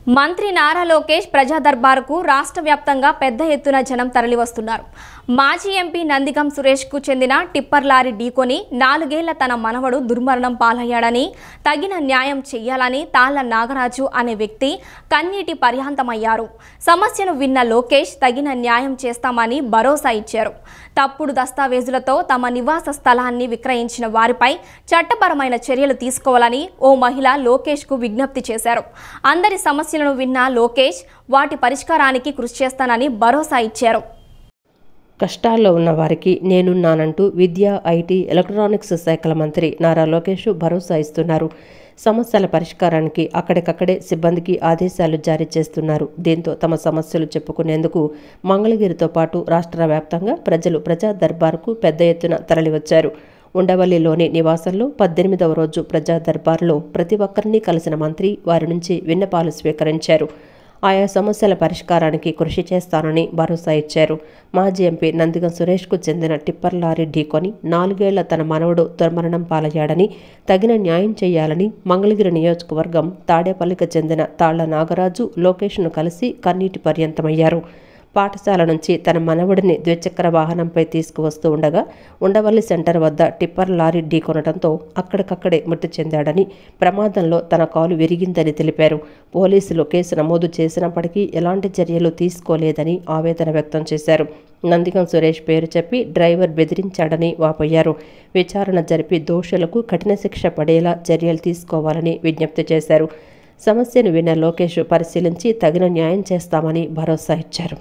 మంత్రి నారా లోకేష్ ప్రజా దర్బారుకు రాష్ట్ర వ్యాప్తంగా పెద్ద ఎత్తున జనం తరలివస్తున్నారు. మాజీ ఎంపీ నందిగం సురేష్కు చెందిన టిప్పర్ లారీ ఢీకొని 4 ఏళ్ల తన మనవడు దుర్మరణం పాలయ్యాడని, తగిన న్యాయం చేయాలని తాళ్ల నాగరాజు అనే వ్యక్తి కన్నీటి పర్యాంతమయ్యారు. సమస్యను విన్న లోకేష్ తగిన న్యాయం చేస్తామని భరోసా ఇచ్చారు. తప్పుడు దస్తావేజులతో తమ నివాస స్థలాన్ని విక్రయించిన వారిపై చట్టపరమైన చర్యలు తీసుకోవాలని ఓ మహిళ లోకేష్కు విజ్ఞప్తి చేశారు. అందరి సమస్యలను విన్న లోకేష్ వాటి పరిష్కారానికి కృషి చేస్తానని భరోసా ఇచ్చారు. కష్టాల్లో ఉన్న వారికి నేనున్నానంటూ విద్యా, ఐటీ, ఎలక్ట్రానిక్స్ శాఖల మంత్రి నారా లోకేష్ భరోసా ఇస్తున్నారు. సమస్యల పరిష్కారానికి అక్కడికక్కడే సిబ్బందికి ఆదేశాలు జారీ చేస్తున్నారు. దీంతో తమ సమస్యలు చెప్పుకునేందుకు మంగళగిరితో పాటు రాష్ట్ర వ్యాప్తంగా ప్రజలు ప్రజా దర్బారుకు పెద్ద ఎత్తున తరలివచ్చారు. ఉండవల్లిలోని నివాసంలో 18వ రోజు ప్రజా దర్బారులో ప్రతి ఒక్కరిని కలిసిన మంత్రి వారి నుంచి విన్నపాలు స్వీకరించారు. ఆయా సమస్యల పరిష్కారానికి కృషి చేస్తానని భరోసా ఇచ్చారు. మాజీ ఎంపీ నందిగం సురేష్కు చెందిన టిప్పర్ లారీ ఢీకొని 4 ఏళ్ల తన మనవడు దుర్మరణం పాలయ్యాడని, తగిన న్యాయం చేయాలని మంగళగిరి నియోజకవర్గం తాడేపల్లికి చెందిన తాళ్ల నాగరాజు లోకేష్ను కలిసి కన్నీటి పర్యంతమయ్యారు. పాఠశాల నుంచి తన మనవడిని ద్విచక్ర వాహనంపై తీసుకువస్తూ ఉండగా ఉండవల్లి సెంటర్ వద్ద టిప్పర్ లారీ ఢీకొనడంతో అక్కడికక్కడే మృతి చెందాడని, ప్రమాదంలో తన కాలు విరిగిందని తెలిపారు. పోలీసులు కేసు నమోదు చేసినప్పటికీ ఎలాంటి చర్యలు తీసుకోలేదని ఆవేదన వ్యక్తం చేశారు. నందిగం సురేష్ పేరు చెప్పి డ్రైవర్ బెదిరించాడని వాపోయారు. విచారణ జరిపి దోషులకు కఠిన శిక్ష పడేలా చర్యలు తీసుకోవాలని విజ్ఞప్తి చేశారు. సమస్యను విన్న లోకేష్ పరిశీలించి తగిన న్యాయం చేస్తామని భరోసా ఇచ్చారు.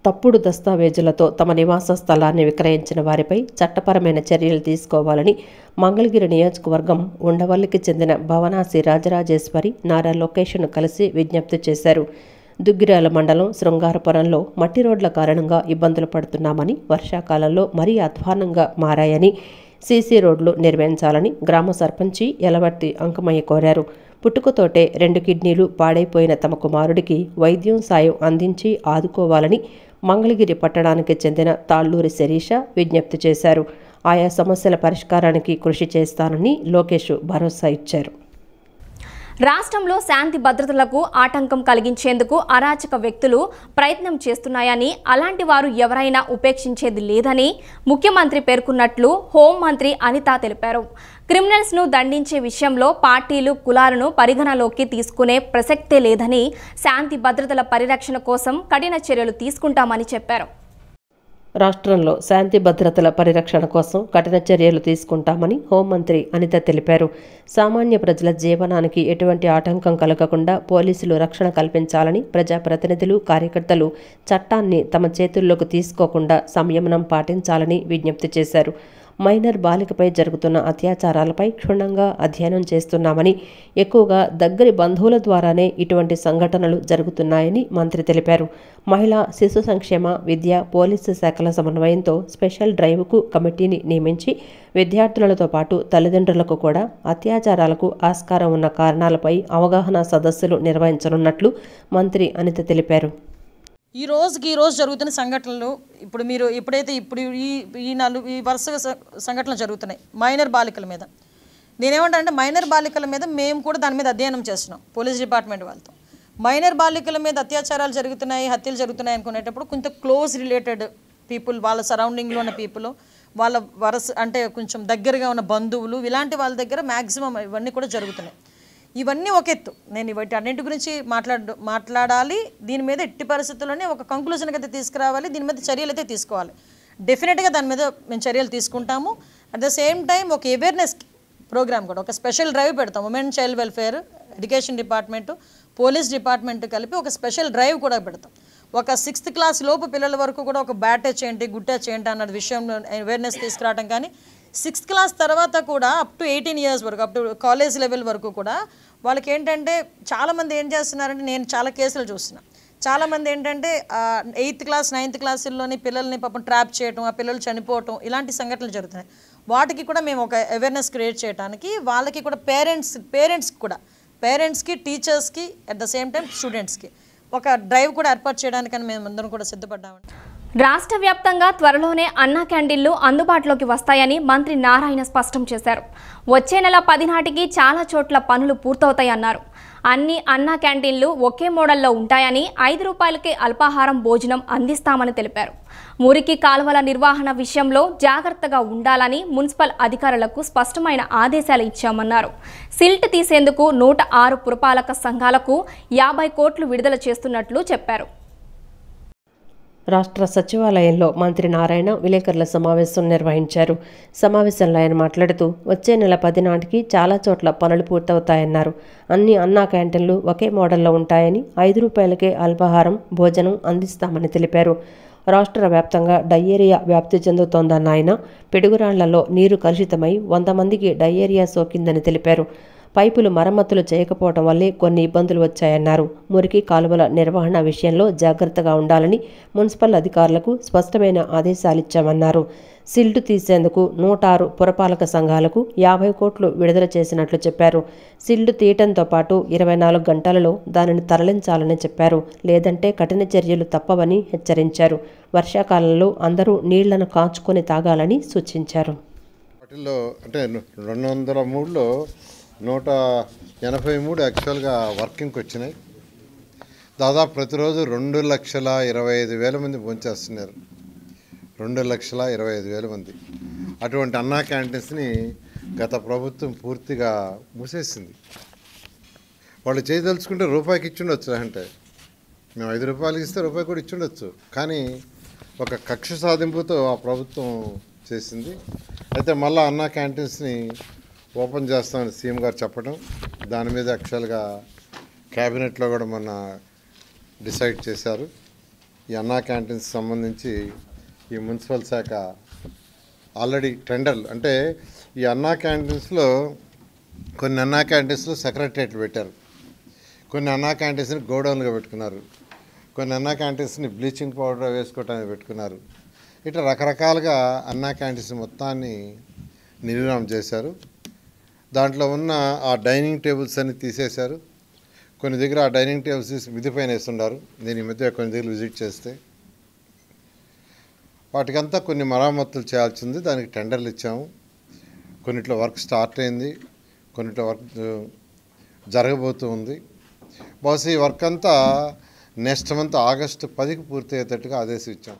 తప్పుడు దస్తావేజులతో తమ నివాస స్థలాన్ని విక్రయించిన వారిపై చట్టపరమైన చర్యలు తీసుకోవాలని మంగళగిరి నియోజకవర్గం ఉండవల్లికి చెందిన భవనాసి రాజరాజేశ్వరి నారా లోకేష్ను కలిసి విజ్ఞప్తి చేశారు. దుగ్గిరాల మండలం శృంగారపురంలో మట్టి రోడ్ల కారణంగా ఇబ్బందులు పడుతున్నామని, వర్షాకాలంలో మరీ అధ్వానంగా మారాయని, సీసీ రోడ్లు నిర్మించాలని గ్రామ సర్పంచి యలవర్తి అంకమయ్య కోరారు. పుట్టుకతోటే 2 కిడ్నీలు పాడైపోయిన తమ కుమారుడికి వైద్యం సాయం అందించి ఆదుకోవాలని మంగళగిరి పట్టణానికి చెందిన తాళ్లూరి శిరీష విజ్ఞప్తి చేశారు. ఆయా సమస్యల పరిష్కారానికి కృషి చేస్తానని లోకేష్ భరోసా ఇచ్చారు. రాష్ట్రంలో శాంతి భద్రతలకు ఆటంకం కలిగించేందుకు అరాచక వ్యక్తులు ప్రయత్నం చేస్తున్నాయని, అలాంటి వారు ఎవరైనా ఉపేక్షించేది లేదని ముఖ్యమంత్రి పేర్కొన్నట్లు హోంమంత్రి అనిత తెలిపారు. క్రిమినల్స్ను దండించే విషయంలో పార్టీలు, కులాలను పరిగణలోకి తీసుకునే ప్రసక్తే లేదని, శాంతి భద్రతల పరిరక్షణ కోసం కఠిన చర్యలు తీసుకుంటామని చెప్పారు. రాష్ట్రంలో శాంతి భద్రతల పరిరక్షణ కోసం కఠిన చర్యలు తీసుకుంటామని హోంమంత్రి అనిత తెలిపారు. సామాన్య ప్రజల జీవనానికి ఎటువంటి ఆటంకం కలగకుండా పోలీసులు రక్షణ కల్పించాలని, ప్రజాప్రతినిధులు, కార్యకర్తలు చట్టాన్ని తమ చేతుల్లోకి తీసుకోకుండా సంయమనం పాటించాలని విజ్ఞప్తి చేశారు. మైనర్ బాలికపై జరుగుతున్న అత్యాచారాలపై క్షుణ్ణంగా అధ్యయనం చేస్తున్నామని, ఎక్కువగా దగ్గరి బంధువుల ద్వారానే ఇటువంటి సంఘటనలు జరుగుతున్నాయని మంత్రి తెలిపారు. మహిళా, శిశు సంక్షేమ, విద్య, పోలీసు శాఖల సమన్వయంతో స్పెషల్ డ్రైవ్కు కమిటీని నియమించి విద్యార్థులతో పాటు తల్లిదండ్రులకు కూడా అత్యాచారాలకు ఆస్కారం ఉన్న కారణాలపై అవగాహన సదస్సులు నిర్వహించనున్నట్లు మంత్రి అనిత తెలిపారు. ఈ రోజు జరుగుతున్న సంఘటనలు ఎప్పుడైతే ఈ వరుస సంఘటనలు జరుగుతున్నాయి మైనర్ బాలికల మీద. నేనేమంటానంటే మైనర్ బాలికల మీద మేము కూడా దాని మీద అధ్యయనం చేస్తున్నాం పోలీస్ డిపార్ట్మెంట్ వాళ్ళతో. మైనర్ బాలికల మీద అత్యాచారాలు జరుగుతున్నాయి, హత్యలు జరుగుతున్నాయి అనుకునేటప్పుడు కొంత క్లోజ్ రిలేటెడ్ పీపుల్, వాళ్ళ సరౌండింగ్లో ఉన్న పీపుల్, వాళ్ళ అంటే కొంచెం దగ్గరగా ఉన్న బంధువులు, ఇలాంటి వాళ్ళ దగ్గర మ్యాక్సిమం ఇవన్నీ కూడా జరుగుతున్నాయి. ఇవన్నీ ఒక ఎత్తు. నేను వీటి అన్నింటి గురించి మాట్లాడాలి. దీని మీద ఎట్టి పరిస్థితుల్లోనే ఒక కంక్లూజన్కి అయితే తీసుకురావాలి. దీని మీద చర్యలు అయితే తీసుకోవాలి. డెఫినెట్గా దాని మీద మేము చర్యలు తీసుకుంటాము. అట్ ద సేమ్ టైం ఒక అవేర్నెస్ ప్రోగ్రామ్ కూడా, ఒక స్పెషల్ డ్రైవ్ పెడతాం. Women child welfare, education department, police department కలిపి ఒక స్పెషల్ డ్రైవ్ కూడా పెడతాం. ఒక 6th క్లాస్ లోపు పిల్లల వరకు కూడా ఒక బ్యాట్ టచ్ ఏంటి, గుడ్ టచ్ ఏంటి అన్న విషయంలో అవేర్నెస్ తీసుకురావడం. కానీ 6th క్లాస్ తర్వాత కూడా అప్ టు 18 years వరకు, అప్ టు కాలేజ్ లెవెల్ వరకు కూడా వాళ్ళకి ఏంటంటే చాలామంది ఏం చేస్తున్నారంటే, నేను చాలా కేసులు చూస్తున్నా, చాలామంది ఏంటంటే 8th క్లాస్ 9th క్లాసుల్లోని పిల్లల్ని పాపం ట్రాప్ చేయటం, ఆ పిల్లలు చనిపోవటం, ఇలాంటి సంఘటనలు జరుగుతున్నాయి. వాటికి కూడా మేము ఒక అవేర్నెస్ క్రియేట్ చేయడానికి వాళ్ళకి కూడా పేరెంట్స్కి టీచర్స్కి అట్ ద సేమ్ టైం స్టూడెంట్స్కి ఒక డ్రైవ్ కూడా ఏర్పాటు చేయడానికని మేము అందరం కూడా సిద్ధపడ్డామండి. రాష్ట్ర వ్యాప్తంగా త్వరలోనే అన్నా క్యాంటీన్లు అందుబాటులోకి వస్తాయని మంత్రి నారాయణ స్పష్టం చేశారు. వచ్చే నెల 10 నాటికి చాలా చోట్ల పనులు పూర్తవుతాయన్నారు. అన్ని అన్నా క్యాంటీన్లు ఒకే మోడల్లో ఉంటాయని 5 రూపాయలకే అల్పాహారం భోజనం అందిస్తామని తెలిపారు. మురికి కాలువల నిర్వహణ విషయంలో జాగ్రత్తగా ఉండాలని మున్సిపల్ అధికారులకు స్పష్టమైన ఆదేశాలు ఇచ్చామన్నారు. సిల్ట్ తీసేందుకు 106 పురపాలక సంఘాలకు 50 కోట్లు విడుదల చేస్తున్నట్లు చెప్పారు. రాష్ట్ర సచివాలయంలో మంత్రి నారాయణ విలేకరుల సమావేశం నిర్వహించారు. సమావేశంలో ఆయన మాట్లాడుతూ వచ్చే నెల 10 నాటికి చాలా చోట్ల పనులు పూర్తవుతాయన్నారు. అన్ని అన్నా క్యాంటీన్లు ఒకే మోడల్లో ఉంటాయని 5 రూపాయలకే అల్పాహారం భోజనం అందిస్తామని తెలిపారు. రాష్ట్ర వ్యాప్తంగా డయేరియా వ్యాప్తి చెందుతోందన్న ఆయన పిడుగురాళ్లలో నీరు కలుషితమై 100 మందికి డయేరియా సోకిందని తెలిపారు. పైపులు మరమ్మతులు చేయకపోవడం వల్లే కొన్ని ఇబ్బందులు వచ్చాయన్నారు. మురికి కాలువల నిర్వహణ విషయంలో జాగ్రత్తగా ఉండాలని మున్సిపల్ అధికారులకు స్పష్టమైన ఆదేశాలిచ్చామన్నారు. సిల్టు తీసేందుకు 106 పురపాలక సంఘాలకు 50 కోట్లు విడుదల చేసినట్లు చెప్పారు. సిల్టు తీయటంతో పాటు 24 గంటలలో దానిని తరలించాలని చెప్పారు. లేదంటే కఠిన చర్యలు తప్పవని హెచ్చరించారు. వర్షాకాలంలో అందరూ నీళ్లను కాచుకొని తాగాలని సూచించారు. వాటిల్లో అంటే 203లో 183 యాక్చువల్గా వర్కింగ్కి వచ్చినాయి. దాదాపు ప్రతిరోజు 2,25,000 మంది భోంచేస్తున్నారు. 2,25,000 మంది. అటువంటి అన్నా క్యాంటీన్స్ని గత ప్రభుత్వం పూర్తిగా మూసేసింది. వాళ్ళు చేయదలుచుకుంటే రూపాయికి ఇచ్చుండొచ్చు, అంటే మేము 5 రూపాయలకి ఇస్తే రూపాయి కూడా ఇచ్చుండొచ్చు. కానీ ఒక కక్ష సాధింపుతో ఆ ప్రభుత్వం చేసింది. అయితే మళ్ళీ అన్నా క్యాంటీన్స్ని ఓపెన్ చేస్తామని సీఎం గారు చెప్పడం, దాని మీద యాక్చువల్గా క్యాబినెట్లో కూడా మొన్న డిసైడ్ చేశారు. ఈ అన్నా క్యాంటీన్స్ సంబంధించి ఈ మున్సిపల్ శాఖ ఆల్రెడీ టెండర్లు, అంటే ఈ అన్నా క్యాంటీన్స్లో కొన్ని అన్నా క్యాంటీన్స్లో సెక్రటరియట్లు పెట్టారు, కొన్ని అన్నా క్యాంటీన్స్ని గోడౌన్లుగా పెట్టుకున్నారు, కొన్ని అన్నా క్యాంటీన్స్ని బ్లీచింగ్ పౌడర్ వేసుకోవటానికి పెట్టుకున్నారు. ఇట్లా రకరకాలుగా అన్నా క్యాంటీన్స్ మొత్తాన్ని నిర్వహణ చేశారు. దాంట్లో ఉన్న ఆ డైనింగ్ టేబుల్స్ అన్ని తీసేశారు. కొన్ని దగ్గర ఆ డైనింగ్ టేబుల్స్ తీసి మిద్ది పైన వేస్తున్నారు. నేను ఈ మధ్య కొన్ని దగ్గర విజిట్ చేస్తే వాటికంతా కొన్ని మరమ్మతులు చేయాల్సింది. దానికి టెండర్లు ఇచ్చాము. కొన్నిట్లో వర్క్ స్టార్ట్ అయింది, కొన్నిట్లో వర్క్ జరగబోతూ ఉంది. బహుశా ఈ వర్క్ అంతా నెక్స్ట్ మంత్ ఆగస్టు 10కి పూర్తి అయ్యేటట్టుగా ఆదేశం ఇచ్చాం.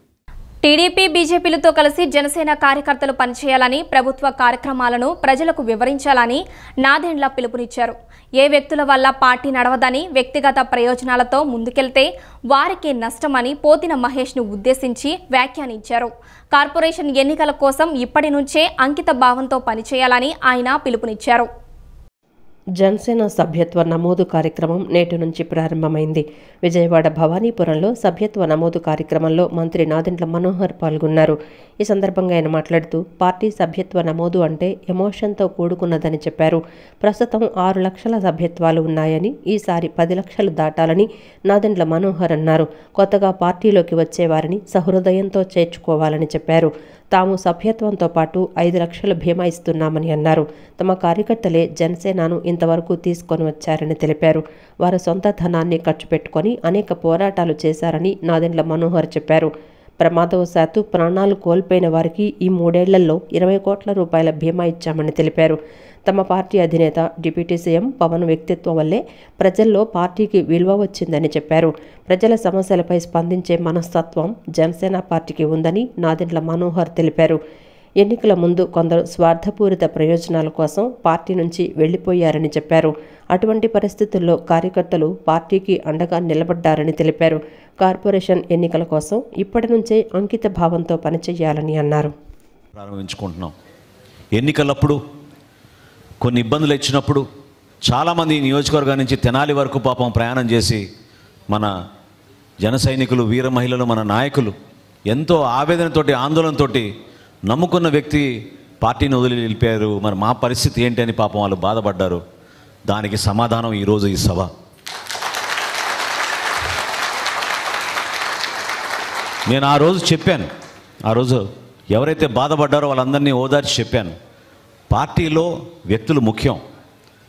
టీడీపీ బీజేపీలతో కలిసి జనసేన కార్యకర్తలు పనిచేయాలని, ప్రభుత్వ కార్యక్రమాలను ప్రజలకు వివరించాలని నాదెండ్ల పిలుపునిచ్చారు. ఏ వ్యక్తుల వల్ల పార్టీ నడవదని, వ్యక్తిగత ప్రయోజనాలతో ముందుకెళ్తే వారికే నష్టమని పోతిన మహేష్ను ఉద్దేశించి వ్యాఖ్యానించారు. కార్పొరేషన్ ఎన్నికల కోసం ఇప్పటి నుంచే అంకిత భావంతో పనిచేయాలని ఆయన పిలుపునిచ్చారు. జనసేన సభ్యత్వ నమోదు కార్యక్రమం నేటి నుంచి ప్రారంభమైంది. విజయవాడ భవానీపురంలో సభ్యత్వ నమోదు కార్యక్రమంలో మంత్రి నాదెండ్ల మనోహర్ పాల్గొన్నారు. ఈ సందర్భంగా ఆయన మాట్లాడుతూ పార్టీ సభ్యత్వ నమోదు అంటే ఎమోషన్తో కూడుకున్నదని చెప్పారు. ప్రస్తుతం 6 లక్షల సభ్యత్వాలు ఉన్నాయని, ఈసారి 10 లక్షలు దాటాలని నాదెండ్ల మనోహర్ అన్నారు. కొత్తగా పార్టీలోకి వచ్చేవారిని సహృదయంతో చేర్చుకోవాలని చెప్పారు. తాము సభ్యత్వంతో పాటు 5 లక్షల బీమా ఇస్తున్నామని అన్నారు. తమ కార్యకర్తలే జనసేనను ఇంతవరకు తీసుకొని వచ్చారని తెలిపారు. వారు సొంత ధనాన్ని ఖర్చు పెట్టుకొని అనేక పోరాటాలు చేశారని నాదెండ్ల మనోహర్ చెప్పారు. ప్రమాదవశాత్తు ప్రాణాలు కోల్పోయిన వారికి ఈ 3 ఏళ్లలో 20 కోట్ల రూపాయల బీమా ఇచ్చామని తెలిపారు. తమ పార్టీ అధినేత డిప్యూటీ సీఎం పవన్ వ్యక్తిత్వం వల్లే ప్రజల్లో పార్టీకి విలువ వచ్చిందని చెప్పారు. ప్రజల సమస్యలపై స్పందించే మనస్తత్వం జనసేన పార్టీకి ఉందని నాదెండ్ల మనోహర్ తెలిపారు. ఎన్నికల ముందు కొందరు స్వార్థపూరిత ప్రయోజనాల కోసం పార్టీ నుంచి వెళ్లిపోయారని చెప్పారు. అటువంటి పరిస్థితుల్లో కార్యకర్తలు పార్టీకి అండగా నిలబడ్డారని తెలిపారు. కార్పొరేషన్ ఎన్నికల కోసం ఇప్పటి నుంచే అంకిత భావంతో పనిచేయాలని అన్నారు. ప్రారంభించుకుంటున్నాం. ఎన్నికలప్పుడు కొన్ని ఇబ్బందులు ఇచ్చినప్పుడు చాలామంది నియోజకవర్గం నుంచి తెనాలి వరకు పాపం ప్రయాణం చేసి మన జన సైనికులు, వీర మహిళలు, మన నాయకులు ఎంతో ఆవేదనతోటి, ఆందోళనతోటి నమ్ముకున్న వ్యక్తి పార్టీని వదిలి వెళ్ళిపోయారు. మరి మా పరిస్థితి ఏంటి అని పాపం వాళ్ళు బాధపడ్డారు. దానికి సమాధానం ఈరోజు ఈ సభ. నేను ఆ రోజు చెప్పాను, ఆ రోజు ఎవరైతే బాధపడ్డారో వాళ్ళందరినీ ఓదార్చి చెప్పాను. పార్టీలో వ్యక్తులు ముఖ్యం,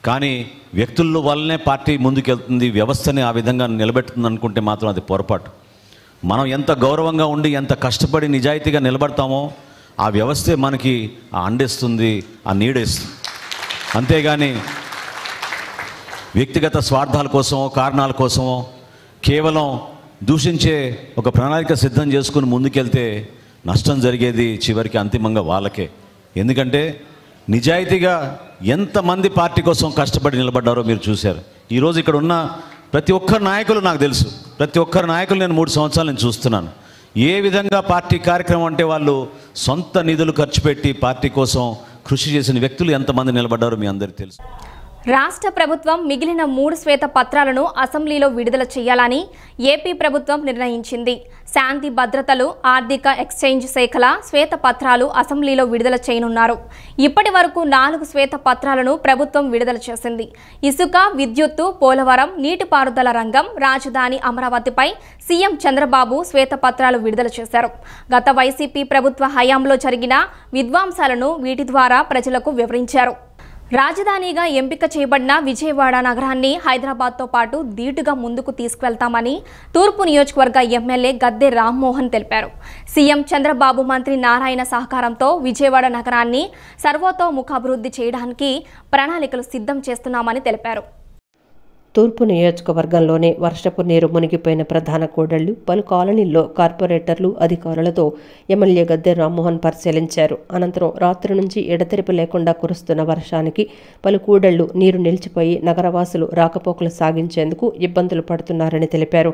కానీ వ్యక్తుల వల్లనే పార్టీ ముందుకెళ్తుంది, వ్యవస్థని ఆ విధంగా నిలబెడుతుంది అనుకుంటే మాత్రం అది పొరపాటు. మనం ఎంత గౌరవంగా ఉండి ఎంత కష్టపడి నిజాయితీగా నిలబడతామో ఆ వ్యవస్థే మనకి ఆ అండేస్తుంది, ఆ నీడేస్తుంది. అంతేగాని వ్యక్తిగత స్వార్థాల కోసమో కారణాల కోసమో కేవలం దూషించే ఒక ప్రణాళిక సిద్ధం చేసుకుని ముందుకెళ్తే నష్టం జరిగేది చివరికి అంతిమంగా వాళ్ళకే. ఎందుకంటే నిజాయితీగా ఎంతమంది పార్టీ కోసం కష్టపడి నిలబడ్డారో మీరు చూశారు. ఈరోజు ఇక్కడ ఉన్న ప్రతి ఒక్కరు నాయకులు నాకు తెలుసు. ప్రతి ఒక్కరు నాయకులు నేను 3 సంవత్సరాలు నేను చూస్తున్నాను. ఏ విధంగా పార్టీ కార్యక్రమం అంటే వాళ్ళు సొంత నిధులు ఖర్చు పెట్టి పార్టీ కోసం కృషి చేసిన వ్యక్తులు ఎంతమంది నిలబడ్డారో మీ అందరికీ తెలుసు. రాష్ట్ర ప్రభుత్వం మిగిలిన 3 శ్వేత పత్రాలను అసెంబ్లీలో విడుదల చేయాలని ఏపీ ప్రభుత్వం నిర్ణయించింది. శాంతి భద్రతలు, ఆర్థిక ఎక్స్చేంజ్ శాఖల శ్వేత పత్రాలు అసెంబ్లీలో విడుదల చేయనున్నారు. ఇప్పటి వరకు 4 శ్వేత పత్రాలను ప్రభుత్వం విడుదల చేసింది. ఇసుక, విద్యుత్తు, పోలవరం, నీటిపారుదల రంగం, రాజధాని అమరావతిపై సీఎం చంద్రబాబు శ్వేత పత్రాలు విడుదల చేశారు. గత వైసీపీ ప్రభుత్వ హయాంలో జరిగిన విధ్వంసాలను వీటి ద్వారా ప్రజలకు వివరించారు. రాజధానిగా ఎంపిక చేయబడిన విజయవాడ నగరాన్ని హైదరాబాద్తో పాటు ధీటుగా ముందుకు తీసుకువెళ్తామని తూర్పు నియోజకవర్గ ఎమ్మెల్యే గద్దె రామ్మోహన్ తెలిపారు. సీఎం చంద్రబాబు, మంత్రి నారాయణ సహకారంతో విజయవాడ నగరాన్ని సర్వతోముఖాభివృద్ధి చేయడానికి ప్రణాళికలు సిద్ధం చేస్తున్నామని తెలిపారు. తూర్పు నియోజకవర్గంలోనే వర్షపు నీరు మునిగిపోయిన ప్రధాన కూడళ్లు, పలు కాలనీల్లో కార్పొరేటర్లు, అధికారులతో ఎమ్మెల్యే గద్దె రామ్మోహన్ పరిశీలించారు. అనంతరం రాత్రి నుంచి ఎడతెరిపి లేకుండా కురుస్తున్న వర్షానికి పలు కూడళ్లు నీరు నిలిచిపోయి నగరవాసులు రాకపోకలు సాగించేందుకు ఇబ్బందులు పడుతున్నారని తెలిపారు.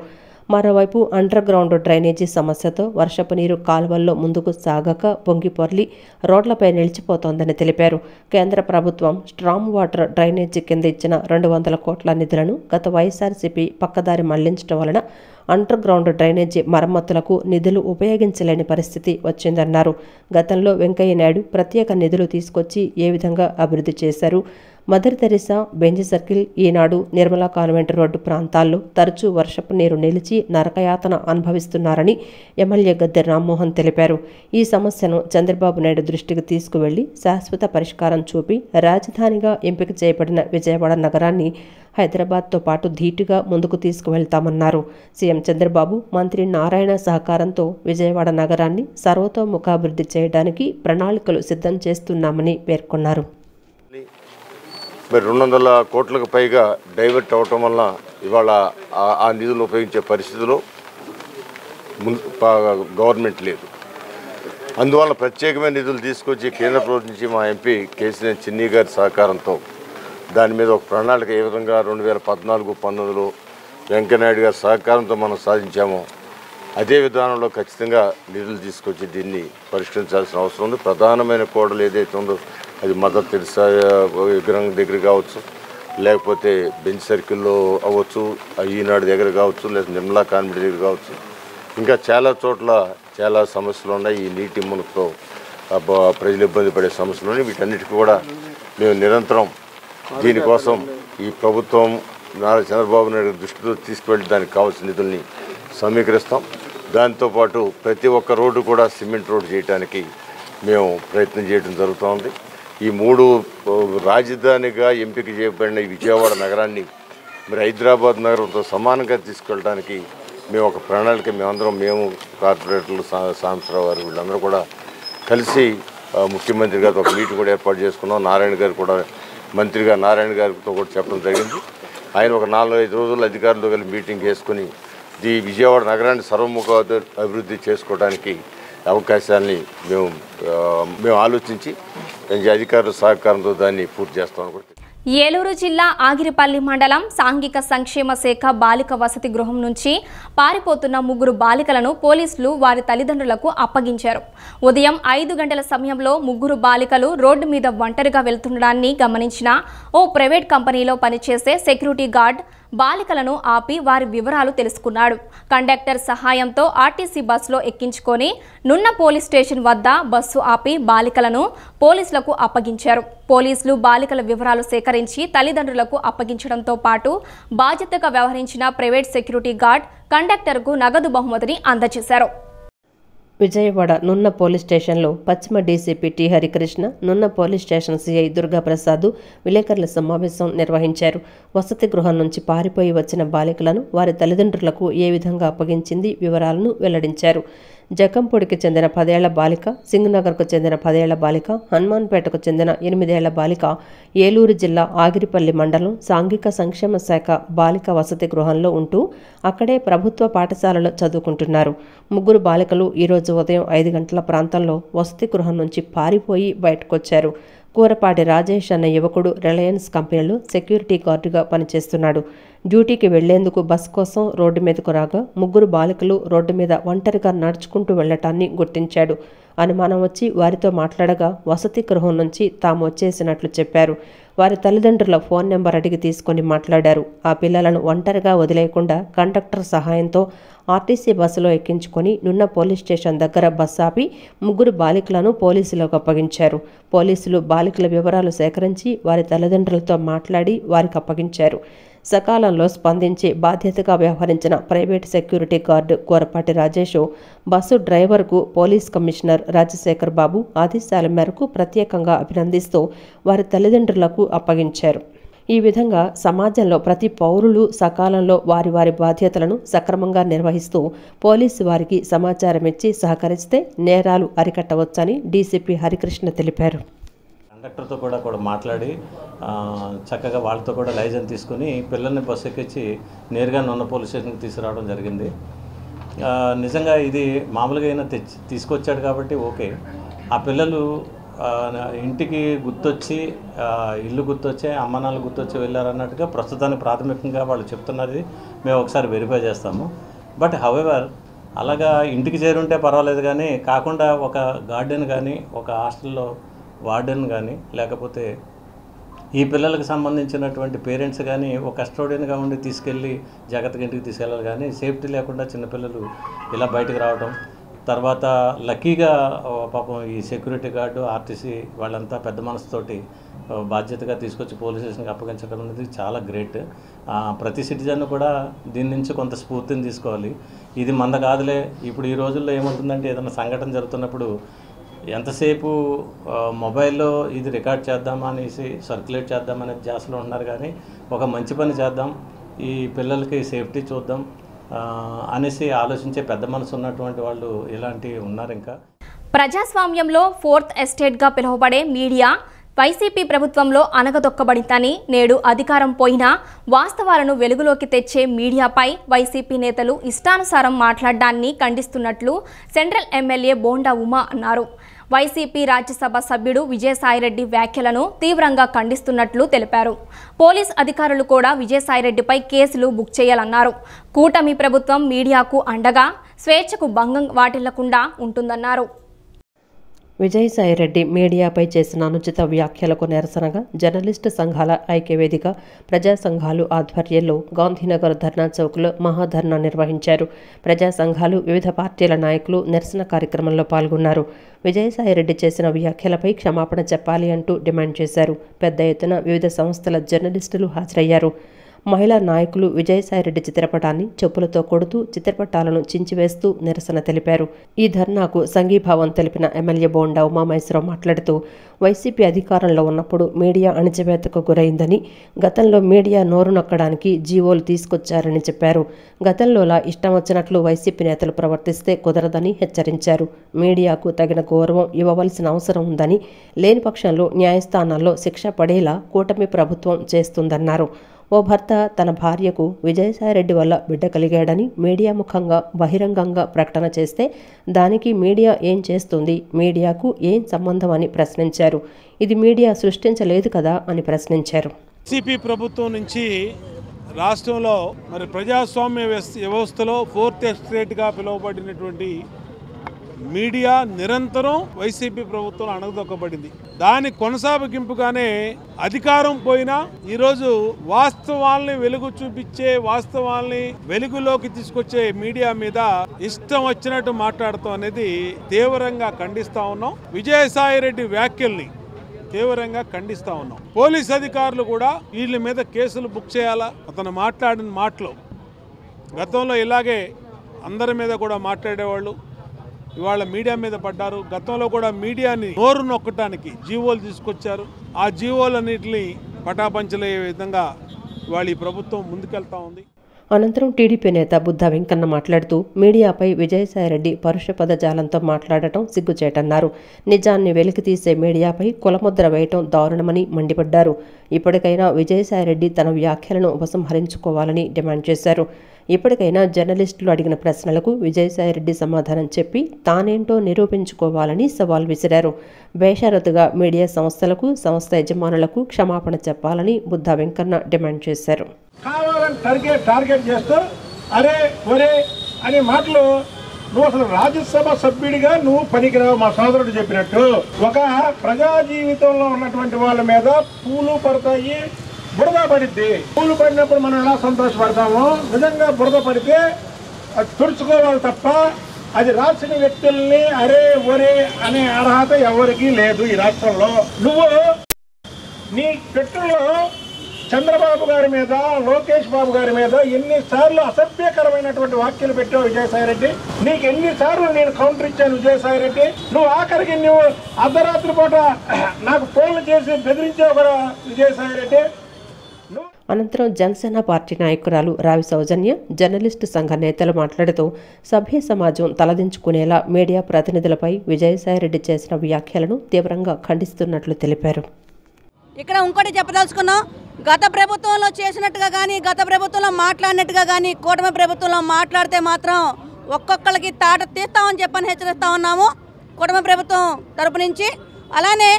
మరోవైపు అండర్ గ్రౌండ్ డ్రైనేజీ సమస్యతో వర్షపు నీరు కాలువల్లో ముందుకు సాగక పొంగిపొర్లి రోడ్లపై నిలిచిపోతోందని తెలిపారు. కేంద్ర ప్రభుత్వం స్ట్రామ్ వాటర్ డ్రైనేజీ కింద ఇచ్చిన 200 కోట్ల నిధులను గత వైఎస్ఆర్సీపీ పక్కదారి మళ్లించడం వలన అండర్ గ్రౌండ్ డ్రైనేజీ మరమ్మతులకు నిధులు ఉపయోగించలేని పరిస్థితి వచ్చిందన్నారు. గతంలో వెంకయ్య నాయుడు ప్రత్యేక నిధులు తీసుకొచ్చి ఏ విధంగా అభివృద్ధి చేశారు? మదర్ తెరిసా, బెంజ్ సర్కిల్, ఈనాడు, నిర్మలా కాన్వెంట్ రోడ్డు ప్రాంతాల్లో తరచూ వర్షపు నీరు నిలిచి నరకయాతన అనుభవిస్తున్నారని ఎమ్మెల్యే గద్దె రామ్మోహన్ తెలిపారు. ఈ సమస్యను చంద్రబాబు నాయుడు దృష్టికి తీసుకువెళ్లి శాశ్వత పరిష్కారం చూపి రాజధానిగా ఎంపిక చేయబడిన విజయవాడ నగరాన్ని హైదరాబాద్తో పాటు ధీటుగా ముందుకు తీసుకువెళ్తామన్నారు. సీఎం చంద్రబాబు, మంత్రి నారాయణ సహకారంతో విజయవాడ నగరాన్ని సర్వతోముఖాభివృద్ధి చేయడానికి ప్రణాళికలు సిద్ధం చేస్తున్నామని పేర్కొన్నారు. మరి 200 కోట్లకు పైగా డైవర్ట్ అవటం వల్ల ఇవాళ ఆ నిధులు ఉపయోగించే పరిస్థితిలో గవర్నమెంట్ లేదు. అందువల్ల ప్రత్యేకమైన నిధులు తీసుకొచ్చి కేంద్ర ప్రభుత్వం నుంచి మా ఎంపీ కేసీఆర్ చిన్ని గారి సహకారంతో దాని మీద ఒక ప్రణాళిక ఏ విధంగా 2014-19లో వెంకయ్యనాయుడు గారి సహకారంతో మనం సాధించామో అదే విధానంలో ఖచ్చితంగా నిధులు తీసుకొచ్చి దీన్ని పరిష్కరించాల్సిన అవసరం ఉంది. ప్రధానమైన కోడలు ఏదైతే ఉందో అది మదర్ తెరిసా విగ్రహం దగ్గర కావచ్చు, లేకపోతే బెంచ్ సర్కిల్లో అవ్వచ్చు, ఈనాడు దగ్గర కావచ్చు, లేదా నిర్మలా కాన్వెంట్ దగ్గర కావచ్చు, ఇంకా చాలా చోట్ల చాలా సమస్యలు ఉన్నాయి. ఈ నీటి మునుగుతో ప్రజలు ఇబ్బంది పడే సమస్యలు ఉన్నాయి. వీటన్నిటికీ కూడా మేము నిరంతరం దీనికోసం ఈ ప్రభుత్వం నారా చంద్రబాబు నాయుడు దృష్టిలో తీసుకువెళ్ళి దానికి కావాల్సిన నిధుల్ని సమీకరిస్తాం. దాంతోపాటు ప్రతి ఒక్క రోడ్డు కూడా సిమెంట్ రోడ్డు చేయడానికి మేము ప్రయత్నం చేయడం జరుగుతూ ఉంది. ఈ 3 రాజధానిగా ఎంపిక చేయబడిన ఈ విజయవాడ నగరాన్ని మరి హైదరాబాద్ నగరంతో సమానంగా తీసుకెళ్ళడానికి మేము ఒక ప్రణాళిక మేము కార్పొరేటర్లు, సాంబశివరావు గారు వీళ్ళందరూ కూడా కలిసి ముఖ్యమంత్రి గారితో ఒక మీటింగ్ కూడా ఏర్పాటు చేసుకున్నాం. నారాయణ గారు కూడా మంత్రిగా నారాయణ గారితో కూడా చెప్పడం జరిగింది. ఆయన ఒక 4-5 రోజులు అధికారులతో కలిసి మీటింగ్ చేసుకుని ఈ విజయవాడ నగరాన్ని సర్వముఖ అభివృద్ధి చేసుకోవడానికి అవకాశాన్ని మేము ఆలోచించి అధికారుల సహకారంతో దాన్ని పూర్తి చేస్తామని కూడా. ఏలూరు జిల్లా ఆగిరిపల్లి మండలం సాంఘిక సంక్షేమ శాఖ బాలిక వసతి గృహం నుంచి పారిపోతున్న 3 బాలికలను పోలీసులు వారి తల్లిదండ్రులకు అప్పగించారు. ఉదయం 5 గంటల సమయంలో 3 బాలికలు రోడ్డు మీద ఒంటరిగా వెళ్తుండడాన్ని గమనించిన ఓ ప్రైవేట్ కంపెనీలో పనిచేసే సెక్యూరిటీ గార్డ్ బాలికలను ఆపి వారి వివరాలు తెలుసుకున్నాడు. కండక్టర్ సహాయంతో ఆర్టీసీ బస్సులో ఎక్కించుకొని నున్న పోలీస్ స్టేషన్ వద్ద బస్సు ఆపి బాలికలను పోలీసులకు అప్పగించారు. పోలీసులు బాలికల వివరాలు సేకరించి తల్లిదండ్రులకు అప్పగించడంతో పాటు బాధ్యతగా వ్యవహరించిన ప్రైవేట్ సెక్యూరిటీ గార్డ్ కండక్టర్కు నగదు బహుమతిని అందజేశారు. విజయవాడ నున్న పోలీస్ స్టేషన్లో పశ్చిమ డీసీపీ టి హరికృష్ణ, నున్న పోలీస్ స్టేషన్ సిఐ దుర్గాప్రసాద్ విలేకరుల సమావేశం నిర్వహించారు. వసతి గృహం నుంచి పారిపోయి వచ్చిన బాలికలను వారి తల్లిదండ్రులకు ఏ విధంగా అప్పగించింది వివరాలను వెల్లడించారు. జకంపూడికి చెందిన 10 ఏళ్ల బాలిక, సింగనగర్కు చెందిన 10 ఏళ్ల బాలిక, హనుమాన్పేటకు చెందిన 8 ఏళ్ల బాలిక ఏలూరు జిల్లా ఆగిరిపల్లి మండలం సాంఘిక సంక్షేమ శాఖ బాలిక వసతి గృహంలో ఉంటూ అక్కడే ప్రభుత్వ పాఠశాలలో చదువుకుంటున్నారు. 3 బాలికలు ఈరోజు ఉదయం 5 గంటల ప్రాంతంలో వసతి గృహం నుంచి పారిపోయి బయటకొచ్చారు. కూరపాటి రాజేష్ అనే యువకుడు రిలయన్స్ కంపెనీలో సెక్యూరిటీ గార్డుగా పనిచేస్తున్నాడు. డ్యూటీకి వెళ్లేందుకు బస్ కోసం రోడ్డు మీదకు రాగా 3 బాలికలు రోడ్డు మీద ఒంటరిగా నడుచుకుంటూ వెళ్లటాన్ని గుర్తించాడు. అనుమానం వచ్చి వారితో మాట్లాడగా వసతి గృహం నుంచి తాము వచ్చేసినట్లు చెప్పారు. వారి తల్లిదండ్రుల ఫోన్ నెంబర్ అడిగి తీసుకొని మాట్లాడారు. ఆ పిల్లలను ఒంటరిగా వదిలేయకుండా కండక్టర్ సహాయంతో ఆర్టీసీ బస్సులో ఎక్కించుకొని నున్న పోలీస్ స్టేషన్ దగ్గర బస్ ఆపి 3 బాలికలను పోలీసులకు అప్పగించారు. పోలీసులు బాలికల వివరాలు సేకరించి వారి తల్లిదండ్రులతో మాట్లాడి వారికి అప్పగించారు. సకాలంలో స్పందించి బాధ్యతగా వ్యవహరించిన private security guard Koorapati Rajesh bus డ్రైవర్కు పోలీస్ కమిషనర్ రాజశేఖర్ బాబు ఆదేశాల మేరకు ప్రత్యేకంగా అభినందిస్తూ వారి తల్లిదండ్రులకు అప్పగించారు. ఈ విధంగా సమాజంలో ప్రతి పౌరులు సకాలంలో వారి వారి బాధ్యతలను సక్రమంగా నిర్వహిస్తూ పోలీసు వారికి సమాచారం ఇచ్చి సహకరిస్తే నేరాలు అరికట్టవచ్చని డీసీపీ హరికృష్ణ తెలిపారు. కండక్టర్తో కూడా మాట్లాడి చక్కగా వాళ్ళతో కూడా లైసెన్స్ తీసుకుని పిల్లల్ని బస్సు ఎక్కించి నేరుగా నున్న పోలీస్ స్టేషన్కి తీసుకురావడం జరిగింది. నిజంగా ఇది మామూలుగా అయినా తీసుకొచ్చాడు కాబట్టి ఓకే. ఆ పిల్లలు ఇంటికి గుర్తొచ్చి ఇల్లు గుర్తొచ్చి అమ్మ నాన్న గుర్తొచ్చి వెళ్ళారన్నట్టుగా ప్రస్తుతానికి ప్రాథమికంగా వాళ్ళు చెప్తున్నది మేము ఒకసారి వెరిఫై చేస్తాము. బట్ హౌఎవర్ అలాగా ఇంటికి చేరుంటే పర్వాలేదు, కానీ కాకుండా ఒక గార్డెన్ కానీ ఒక హాస్టల్లో వార్డెన్ కానీ లేకపోతే ఈ పిల్లలకు సంబంధించినటువంటి పేరెంట్స్ కానీ ఒక కస్టోడియన్గా ఉండి తీసుకెళ్ళి జాగ్రత్తగా ఇంటికి తీసుకెళ్ళాలి. కానీ సేఫ్టీ లేకుండా చిన్నపిల్లలు ఇలా బయటకు రావడం, తర్వాత లక్కీగా పాపం ఈ సెక్యూరిటీ గార్డు ఆర్టీసీ వాళ్ళంతా పెద్ద మనసుతోటి బాధ్యతగా తీసుకొచ్చి పోలీస్ స్టేషన్కి అప్పగించడం అనేది చాలా గ్రేట్. ప్రతి సిటిజన్ కూడా దీని నుంచి కొంత స్ఫూర్తిని తీసుకోవాలి. ఇది మంద కాదులే. ఇప్పుడు ఈ రోజుల్లో ఏమవుతుందంటే ఏదైనా సంఘటన జరుగుతున్నప్పుడు ఎంతసేపు మొబైల్లో ఇది రికార్డ్ చేద్దామా అనేసి సర్క్యులేట్ చేద్దామనే ధ్యాసలో ఉన్నారు. కానీ ఒక మంచి పని చేద్దాం, ఈ పిల్లలకి సేఫ్టీ చూద్దాం అనేసి ఆలోచించే పెద్ద మనసు ఉన్నటువంటి వాళ్ళు ఇలాంటివి ఉన్నారు. ఇంకా ప్రజాస్వామ్యంలో 4th ఎస్టేట్గా పిలువబడే మీడియా వైసీపీ ప్రభుత్వంలో అనగదొక్కబడిందని, నేడు అధికారం పోయినా వాస్తవాలను వెలుగులోకి తెచ్చే మీడియాపై వైసీపీ నేతలు ఇష్టానుసారం మాట్లాడడాన్ని ఖండిస్తున్నట్లు సెంట్రల్ ఎమ్మెల్యే బోండా ఉమా అన్నారు. వైసీపీ రాజ్యసభ సభ్యుడు విజయసాయిరెడ్డి వ్యాఖ్యలను తీవ్రంగా ఖండిస్తున్నట్లు తెలిపారు. పోలీస్ అధికారులు కూడా విజయసాయిరెడ్డిపై కేసులు బుక్ చేయాలన్నారు. కూటమి ప్రభుత్వం మీడియాకు అండగా స్వేచ్ఛకు భంగం వాటిల్లకుండా ఉంటుందన్నారు. విజయసాయిరెడ్డి మీడియాపై చేసిన అనుచిత వ్యాఖ్యలకు నిరసనగా జర్నలిస్టు సంఘాల ఐక్యవేదిక, ప్రజా సంఘాలు ఆధ్వర్యంలో గాంధీనగర్ ధర్నా చౌక్లో మహాధర్నా నిర్వహించారు. ప్రజా సంఘాలు, వివిధ పార్టీల నాయకులు నిరసన కార్యక్రమంలో పాల్గొన్నారు. విజయసాయిరెడ్డి చేసిన వ్యాఖ్యలపై క్షమాపణ చెప్పాలి అంటూ డిమాండ్ చేశారు. పెద్ద ఎత్తున వివిధ సంస్థల జర్నలిస్టులు హాజరయ్యారు. మహిళా నాయకులు విజయసాయిరెడ్డి చిత్రపటాన్ని చెప్పులతో కొడుతూ చిత్రపటాలను చించివేస్తూ నిరసన తెలిపారు. ఈ ధర్నాకు సంఘీభావం తెలిపిన ఎమ్మెల్యే బోండా ఉమామహేశ్వరరావు మాట్లాడుతూ వైసీపీ అధికారంలో ఉన్నప్పుడు మీడియా అణచివేతకు గురైందని, గతంలో మీడియా నోరు నొక్కడానికి జీవోలు తీసుకొచ్చారని చెప్పారు. గతంలోలా ఇష్టం వచ్చినట్లు వైసీపీ నేతలు ప్రవర్తిస్తే కుదరదని హెచ్చరించారు. మీడియాకు తగిన గౌరవం ఇవ్వవలసిన అవసరం ఉందని, లేని పక్షంలో న్యాయస్థానాల్లో శిక్ష పడేలా కూటమి ప్రభుత్వం చేస్తుందన్నారు. ఓ భర్త తన భార్యకు విజయసాయిరెడ్డి వల్ల బిడ్డ కలిగాడని మీడియా ముఖంగా బహిరంగంగా ప్రకటన చేస్తే దానికి మీడియా ఏం చేస్తుంది, మీడియాకు ఏం సంబంధం అని ప్రశ్నించారు. ఇది మీడియా సృష్టించలేదు కదా అని ప్రశ్నించారు. వైసీపీ ప్రభుత్వం నుంచి రాష్ట్రంలో మరి ప్రజాస్వామ్య వ్యవస్థలో 4th ఎస్టేట్గా పిలువబడినటువంటి మీడియా నిరంతరం వైసీపీ ప్రభుత్వం అణగదొక్కబడింది. దాని కొనసాగింపుగానే అధికారం పోయినా ఈరోజు వాస్తవాల్ని వెలుగు చూపించే, వాస్తవాల్ని వెలుగులోకి తీసుకొచ్చే మీడియా మీద ఇష్టం వచ్చినట్టు మాట్లాడటం అనేది తీవ్రంగా ఖండిస్తా ఉన్నాం. విజయసాయిరెడ్డి వ్యాఖ్యల్ని తీవ్రంగా ఖండిస్తా ఉన్నాం. పోలీస్ అధికారులు కూడా వీళ్ళ మీద కేసులు బుక్ చేయాలా. అతను మాట్లాడిన మాటలు గతంలో ఇలాగే అందరి మీద కూడా మాట్లాడేవాళ్ళు, ఇవాళ మీడియా మీద పడ్డారు. గతంలో కూడా మీడియాని నోరు నొక్కటానికి జీవోలు తీసుకొచ్చారు. ఆ జీవోలన్నింటినీ పటాపంచలయ్యే విధంగా ఇవాళ ఈ ప్రభుత్వం ముందుకెళ్తా ఉంది. అనంతరం టీడీపీ నేత బుద్ధ వెంకన్న మాట్లాడుతూ మీడియాపై విజయసాయిరెడ్డి పరుష పదజాలంతో మాట్లాడటం సిగ్గుచేటన్నారు. నిజాన్ని వెలికితీసే మీడియాపై కులముద్ర వేయటం దారుణమని మండిపడ్డారు. ఇప్పటికైనా విజయసాయిరెడ్డి తన వ్యాఖ్యలను ఉపసంహరించుకోవాలని డిమాండ్ చేశారు. ఇప్పటికైనా జర్నలిస్టులు అడిగిన ప్రశ్నలకు విజయసాయిరెడ్డి సమాధానం చెప్పి తానేంటో నిరూపించుకోవాలని సవాల్ విసిరారు. బేషరతుగా మీడియా సంస్థలకు, సంస్థ యజమానులకు క్షమాపణ చెప్పాలని బుద్ధ వెంకన్న డిమాండ్ చేశారు. కావాలని టార్గెట్ చేస్తూ అరే ఒరే అనే మాటలు నువ్వు అసలు రాజ్యసభ సభ్యుడిగా నువ్వు పనికిరావు. మా సోదరుడు చెప్పినట్టు ఒక ప్రజా జీవితంలో ఉన్నటువంటి వాళ్ళ మీద పూలు పడతాయి, బురద పడిద్ది. పూలు పడినప్పుడు మనం ఎలా సంతోషపడతామో, నిజంగా బురద పడితే అది తుడుచుకోవాలి తప్ప అది రాసిన వ్యక్తుల్ని అరే ఒరే అనే అర్హత ఎవరికీ లేదు ఈ రాష్ట్రంలో. నువ్వు నీ ట్విట్టర్లో చంద్రబాబు గారి మీద, లోకేష్ బాబు గారి మీద ఎన్నిసార్లు అసభ్యకరమైనటువంటి వాక్యాలు పెట్టావు విజయసాయిరెడ్డి. నీకు ఎన్నిసార్లు నేను కౌంటర్ ఇచ్చాను విజయసాయిరెడ్డి. నువ్వు ఆఖరికి నువ్వు అర్ధరాత్రి పూట నాకు ఫోన్లు చేసి బెదిరించావు కూడా విజయసాయిరెడ్డి. అనంతరం జనసేన పార్టీ నాయకురాలు రావి సౌజన్య, జర్నలిస్టు సంఘ నేతలు మాట్లాడుతూ సభ్య సమాజం తలదించుకునేలా మీడియా ప్రతినిధులపై విజయసాయిరెడ్డి చేసిన వ్యాఖ్యలను తీవ్రంగా ఖండిస్తున్నట్లు తెలిపారు. ఇక్కడ ఇంకోటి చెప్పదలుచుకున్నాం, గత ప్రభుత్వంలో చేసినట్టుగా కానీ, గత ప్రభుత్వంలో మాట్లాడినట్టుగా కానీ కూటమి ప్రభుత్వంలో మాట్లాడితే మాత్రం ఒక్కొక్కరికి తాట తీస్తామని చెప్పని హెచ్చరిస్తా ఉన్నాము కూటమి ప్రభుత్వం తరపు నుంచి. అలానే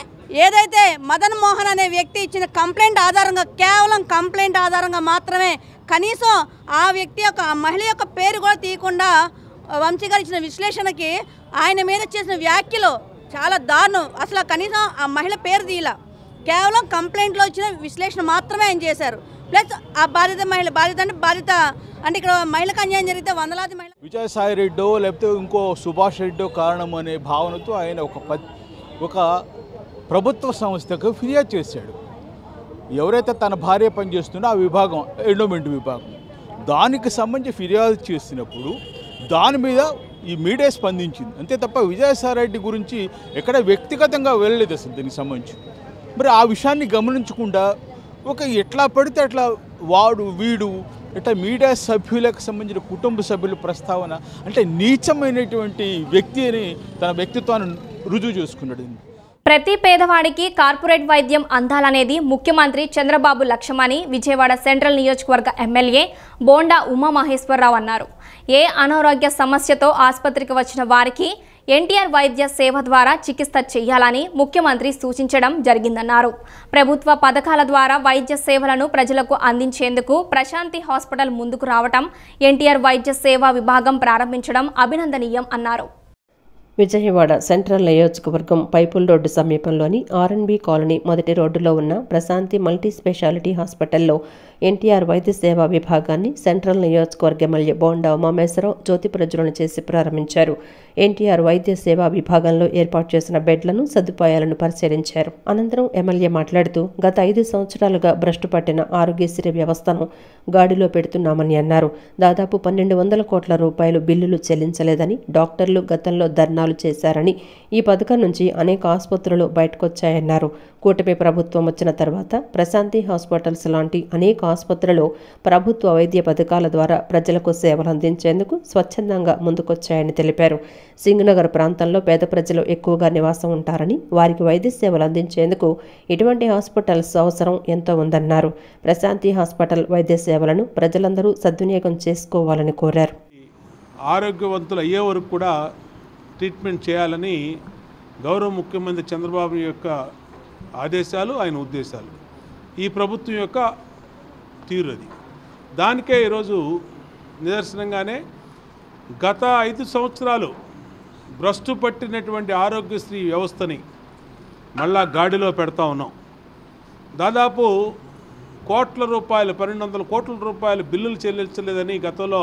ఏదైతే మదన్ మోహన్ అనే వ్యక్తి ఇచ్చిన కంప్లైంట్ ఆధారంగా, కేవలం కంప్లైంట్ ఆధారంగా మాత్రమే, కనీసం ఆ వ్యక్తి యొక్క మహిళ యొక్క పేరు కూడా తీయకుండా వంశీ గారు ఇచ్చిన విశ్లేషణకి ఆయన మీద చేసిన వ్యాఖ్యలు చాలా దారుణం. అసలు కనీసం ఆ మహిళ పేరు తీయలా, కేవలం కంప్లైంట్లో ఇచ్చిన విశ్లేషణ మాత్రమే ఆయన చేశారు. ప్లస్ ఆ బాధిత మహిళ బాధిత అంటే ఇక్కడ మహిళకు అన్యాయం జరిగితే వందలాది మహిళ విజయసాయిరెడ్డో లేకపోతే ఇంకో సుభాష్ రెడ్డో కారణం అనే భావనతో ఆయన ఒక ప్రభుత్వ సంస్థకు ఫిర్యాదు చేశాడు. ఎవరైతే తన భార్య పనిచేస్తుందో ఆ విభాగం, ఎండోమెంట్ విభాగం, దానికి సంబంధించి ఫిర్యాదు చేసినప్పుడు దాని మీద ఈ మీడియా స్పందించింది అంతే తప్ప విజయసాయిరెడ్డి గురించి ఎక్కడ వ్యక్తిగతంగా వెళ్ళలేదు అసలు దీనికి సంబంధించి. మరి ఆ విషయాన్ని గమనించకుండా ఎట్లా పడితే అట్లా వాడు వీడు ఇట్లా మీడియా సభ్యులకు సంబంధించిన కుటుంబ సభ్యుల ప్రస్తావన అంటే నీచమైనటువంటి వ్యక్తి అని తన వ్యక్తిత్వాన్ని రుజువు చేసుకున్నాడు. ప్రతి పేదవాడికి కార్పొరేట్ వైద్యం అందాలనేది ముఖ్యమంత్రి చంద్రబాబు లక్ష్యమని విజయవాడ సెంట్రల్ నియోజకవర్గ ఎమ్మెల్యే బోండా ఉమామహేశ్వరరావు అన్నారు. ఏ అనారోగ్య సమస్యతో ఆసుపత్రికి వచ్చిన వారికి ఎన్టీఆర్ వైద్య సేవ ద్వారా చికిత్స చేయాలని ముఖ్యమంత్రి సూచించడం జరిగిందన్నారు. ప్రభుత్వ పథకాల ద్వారా వైద్య సేవలను ప్రజలకు అందించేందుకు ప్రశాంతి హాస్పిటల్ ముందుకు రావటం, ఎన్టీఆర్ వైద్య సేవా విభాగం ప్రారంభించడం అభినందనీయం అన్నారు. విజయవాడ సెంట్రల్ నియోజకవర్గం పైపుల్ రోడ్డు సమీపంలోని ఆర్ఎన్బి కాలనీ మొదటి రోడ్డులో ఉన్న ప్రశాంతి మల్టీ స్పెషాలిటీ హాస్పిటల్లో ఎన్టీఆర్ వైద్య సేవా విభాగాన్ని సెంట్రల్ నియోజకవర్గ ఎమ్మెల్యే బోండా ఉమామేశ్వరరావు జ్యోతి ప్రజ్వలన చేసి ప్రారంభించారు. ఎన్టీఆర్ వైద్య సేవా విభాగంలో ఏర్పాటు చేసిన బెడ్లను, సదుపాయాలను పరిశీలించారు. అనంతరం ఎమ్మెల్యే మాట్లాడుతూ గత 5 సంవత్సరాలుగా భ్రష్టు పట్టిన ఆరోగ్యశ్రీ వ్యవస్థను గాడిలో పెడుతున్నామని అన్నారు. దాదాపు 1200 కోట్ల రూపాయలు బిల్లులు చెల్లించలేదని, డాక్టర్లు గతంలో ధర్నాలు చేశారని, ఈ పథకం నుంచి అనేక ఆసుపత్రులు బయటకొచ్చాయన్నారు. కూటమి ప్రభుత్వం వచ్చిన తర్వాత ప్రశాంతి హాస్పిటల్స్ లాంటి అనేక ఆసుపత్రులు ప్రభుత్వ వైద్య పథకాల ద్వారా ప్రజలకు సేవలు అందించేందుకు స్వచ్ఛందంగా ముందుకొచ్చాయని తెలిపారు. సింగనగర్ ప్రాంతంలో పేద ప్రజలు ఎక్కువగా నివాసం ఉంటారని, వారికి వైద్య సేవలు అందించేందుకు ఇటువంటి హాస్పిటల్స్ అవసరం ఎంతో ఉందన్నారు. ప్రశాంతి హాస్పిటల్ వైద్య సేవలను ప్రజలందరూ సద్వినియోగం చేసుకోవాలని కోరారు. ఆరోగ్యవంతులు అయ్యే వరకు కూడా ట్రీట్మెంట్ చేయాలని గౌరవ ముఖ్యమంత్రి చంద్రబాబు యొక్క ఆదేశాలు, ఆయన ఉద్దేశాలు, ఈ ప్రభుత్వం యొక్క తీరు అది. దానికే ఈరోజు నిదర్శనంగానే గత 5 సంవత్సరాలు భ్రష్టు పట్టినటువంటి ఆరోగ్యశ్రీ వ్యవస్థని మళ్ళా గాడిలో పెడతా ఉన్నాం. దాదాపు కోట్ల రూపాయలు, 1200 కోట్ల రూపాయలు బిల్లులు చెల్లించలేదని గతంలో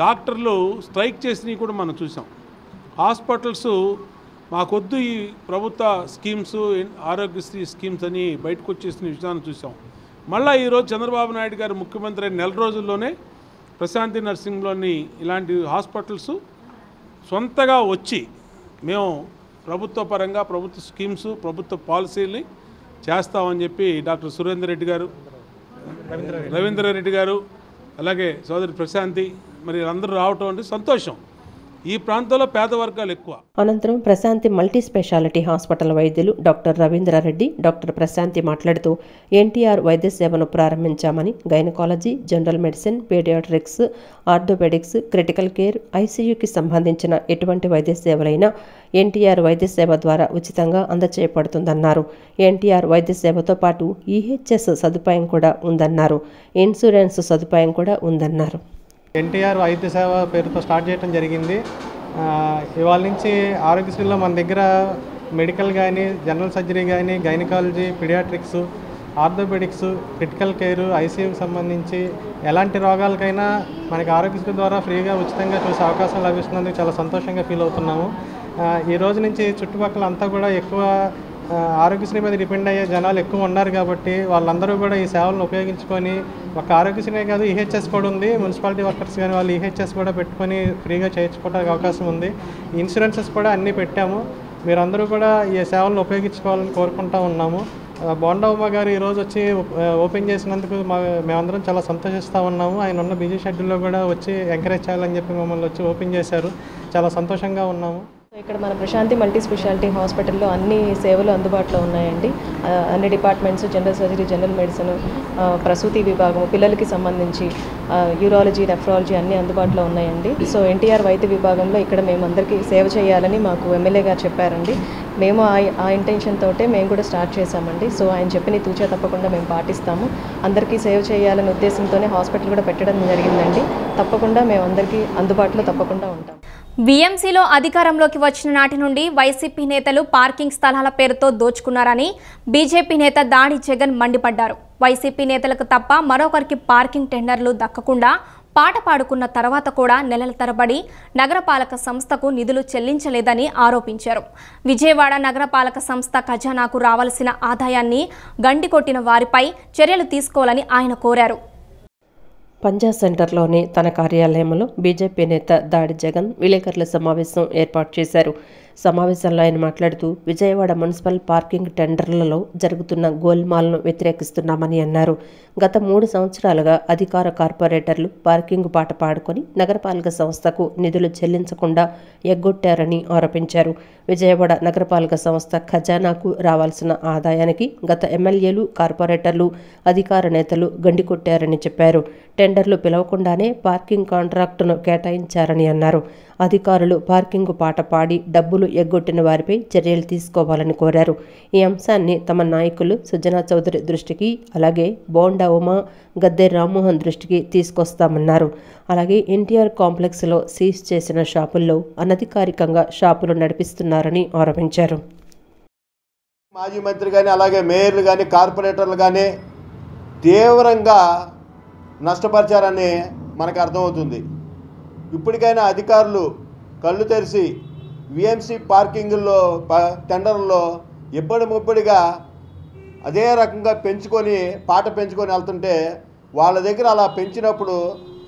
డాక్టర్లు స్ట్రైక్ చేసినవి కూడా మనం చూసాం. హాస్పిటల్స్ మాకొద్దు ఈ ప్రభుత్వ స్కీమ్స్, ఆరోగ్యశ్రీ స్కీమ్స్ అని బయటకు వచ్చేసిన విషయాన్ని చూసాం. మళ్ళీ ఈరోజు చంద్రబాబు నాయుడు గారు ముఖ్యమంత్రి అయిన నెల రోజుల్లోనే ప్రశాంతి నర్సింగ్లోని ఇలాంటి హాస్పిటల్స్ సొంతగా వచ్చి మేము ప్రభుత్వ పరంగా ప్రభుత్వ స్కీమ్స్, ప్రభుత్వ పాలసీల్ని చేస్తామని చెప్పి డాక్టర్ సురేందర్ రెడ్డి గారు, రవీంద్రారెడ్డి గారు, అలాగే సోదరి ప్రశాంతి మరి అందరూ రావటం అంటే సంతోషం. ఈ ప్రాంతంలో పేద వర్గాలు ఎక్కువ. అనంతరం ప్రశాంతి మల్టీ స్పెషాలిటీ హాస్పిటల్ వైద్యులు డాక్టర్ రవీంద్రారెడ్డి, డాక్టర్ ప్రశాంతి మాట్లాడుతూ ఎన్టీఆర్ వైద్య సేవను ప్రారంభించామని, gynaecology, general medicine, paediatrics, orthopaedics, critical care, ఐసీయూకి సంబంధించిన ఎటువంటి వైద్య సేవలైనా ఎన్టీఆర్ వైద్య సేవ ద్వారా ఉచితంగా అందచేయబడుతుందన్నారు. ఎన్టీఆర్ వైద్య సేవతో పాటు ఈహెచ్ఎస్ సదుపాయం కూడా ఉందన్నారు. ఇన్సూరెన్స్ సదుపాయం కూడా ఉందన్నారు. ఎన్టీఆర్ వైద్య సేవ పేరుతో స్టార్ట్ చేయడం జరిగింది. ఇవాళ నుంచి ఆరోగ్యశ్రీలో మన దగ్గర మెడికల్ కానీ, జనరల్ సర్జరీ కానీ, gynaecology, paediatrics, orthopaedics, critical care, ఐసీయూకి సంబంధించి ఎలాంటి రోగాలకైనా మనకి ఆరోగ్యశ్రీ ద్వారా ఫ్రీగా ఉచితంగా చూసే అవకాశం లభిస్తున్నందుకు చాలా సంతోషంగా ఫీల్ అవుతున్నాము. ఈ రోజు నుంచి చుట్టుపక్కల అంతా కూడా ఎక్కువ ఆరోగ్యశ్రీ మీద డిపెండ్ అయ్యే జనాలు ఎక్కువ ఉన్నారు కాబట్టి వాళ్ళందరూ కూడా ఈ సేవలను ఉపయోగించుకొని, ఒక ఆరోగ్యశ్రీ కాదు ఈహెచ్ఎస్ కూడా ఉంది, మున్సిపాలిటీ వర్కర్స్ కానీ వాళ్ళు ఈహెచ్ఎస్ కూడా పెట్టుకొని ఫ్రీగా చేయించుకోవడానికి అవకాశం ఉంది. ఇన్సూరెన్సెస్ కూడా అన్నీ పెట్టాము. మీరందరూ కూడా ఈ సేవలను ఉపయోగించుకోవాలని కోరుకుంటూ ఉన్నాము. బోండా ఉమ్మ గారు ఈరోజు వచ్చి ఓపెన్ చేసినందుకు మేమందరం చాలా సంతోషిస్తూ ఉన్నాము. ఆయన ఉన్న బిజీ షెడ్యూల్లో కూడా వచ్చి ఎంకరేజ్ చేయాలని చెప్పి మమ్మల్ని వచ్చి ఓపెన్ చేశారు. చాలా సంతోషంగా ఉన్నాము. ఇక్కడ మన ప్రశాంతి మల్టీ స్పెషాలిటీ హాస్పిటల్లో అన్ని సేవలు అందుబాటులో ఉన్నాయండి. అన్ని departments, general surgery, general medicine, ప్రసూతి విభాగం, పిల్లలకి సంబంధించి యూరాలజీ, నెఫ్రాలజీ అన్నీ అందుబాటులో ఉన్నాయండి. సో ఎన్టీఆర్ వైద్య విభాగంలో ఇక్కడ మేము అందరికీ సేవ చేయాలని మాకు ఎమ్మెల్యే గారు చెప్పారండి. మేము ఆ ఇంటెన్షన్ తోటే మేము కూడా స్టార్ట్ చేశామండి. సో ఆయన చెప్పిన తూచా తప్పకుండా మేము పాటిస్తాము. అందరికీ సేవ చేయాలనే ఉద్దేశంతోనే హాస్పిటల్ కూడా పెట్టడం జరిగిందండి. తప్పకుండా మేము అందరికీ అందుబాటులో తప్పకుండా ఉంటాం. వీఎంసీలో అధికారంలోకి వచ్చిన నాటి నుండి వైసీపీ నేతలు పార్కింగ్ స్థలాల పేరుతో దోచుకున్నారని బీజేపీ నేత దాడి జగన్ మండిపడ్డారు. వైసీపీ నేతలకు తప్ప మరొకరికి పార్కింగ్ టెండర్లు దక్కకుండా పాట పాడుకున్న తర్వాత కూడా నెలల తరబడి నగరపాలక సంస్థకు నిధులు చెల్లించలేదని ఆరోపించారు. విజయవాడ నగరపాలక సంస్థ ఖజానాకు రావాల్సిన ఆదాయాన్ని గండికొట్టిన వారిపై చర్యలు తీసుకోవాలని ఆయన కోరారు. పంజా సెంటర్లోని తన కార్యాలయంలో బీజేపీ నేత దాడి జగన్ విలేకరుల సమావేశం ఏర్పాటు చేశారు. సమావేశంలో ఆయన మాట్లాడుతూ విజయవాడ మున్సిపల్ పార్కింగ్ టెండర్లలో జరుగుతున్న గోల్మాల్ను వ్యతిరేకిస్తున్నామని అన్నారు. గత 3 సంవత్సరాలుగా అధికార కార్పొరేటర్లు పార్కింగ్ పాట పాడుకొని నగరపాలక సంస్థకు నిధులు చెల్లించకుండా ఎగ్గొట్టారని ఆరోపించారు. విజయవాడ నగరపాలక సంస్థ ఖజానాకు రావాల్సిన ఆదాయానికి గత ఎమ్మెల్యేలు, కార్పొరేటర్లు, అధికార నేతలు గండికొట్టారని చెప్పారు. టెండర్లు పిలవకుండానే పార్కింగ్ కాంట్రాక్టును కేటాయించారని అన్నారు. అధికారులు పార్కింగ్ పాట పాడి డబ్బులు ఎగ్గొట్టిన వారిపై చర్యలు తీసుకోవాలని కోరారు. ఈ అంశాన్ని తమ నాయకులు సుజనా చౌదరి దృష్టికి, అలాగే బోండా ఉమా, గద్దె రామ్మోహన్ దృష్టికి తీసుకొస్తామన్నారు. అలాగే ఎన్టీఆర్ కాంప్లెక్స్లో సీజ్ చేసిన షాపుల్లో అనధికారికంగా షాపులు నడిపిస్తున్నారని ఆరోపించారు. మాజీ మంత్రి కానీ, అలాగే మేయర్లు కానీ, కార్పొరేటర్లు కానీ తీవ్రంగా నష్టపరిచారని మనకు అర్థమవుతుంది. ఇప్పటికైనా అధికారులు కళ్ళు తెరిచి విఎంసీ పార్కింగుల్లో టెండర్లలో ఇబ్బడిముబ్బడిగా అదే రకంగా పాట పెంచుకొని వెళ్తుంటే వాళ్ళ దగ్గర అలా పెంచినప్పుడు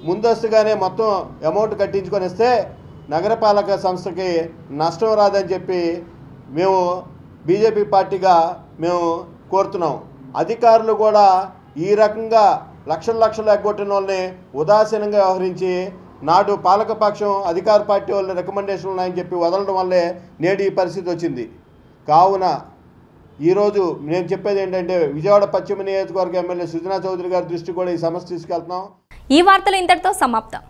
ముందస్తుగానే మొత్తం అమౌంట్ కట్టించుకొని వస్తే నగరపాలక సంస్థకి నష్టం రాదని చెప్పి మేము బీజేపీ పార్టీగా మేము కోరుతున్నాం. అధికారులు కూడా ఈ రకంగా లక్షలు ఎగ్గొట్టిన వాళ్ళని ఉదాసీనంగా వ్యవహరించి నాడు పాలకపక్షం అధికార పార్టీ వాళ్ళ రికమెండేషన్లు ఉన్నాయని చెప్పి వదలడం వల్లే నేడు ఈ పరిస్థితి వచ్చింది. కావున ఈరోజు నేను చెప్పేది ఏంటంటే విజయవాడ పశ్చిమ నియోజకవర్గ ఎమ్మెల్యే సుజనా చౌదరి గారి దృష్టి కూడా ఈ సమస్య తీసుకెళ్తున్నాం. ఈ వార్తలు ఇంతటితో సమాప్తం.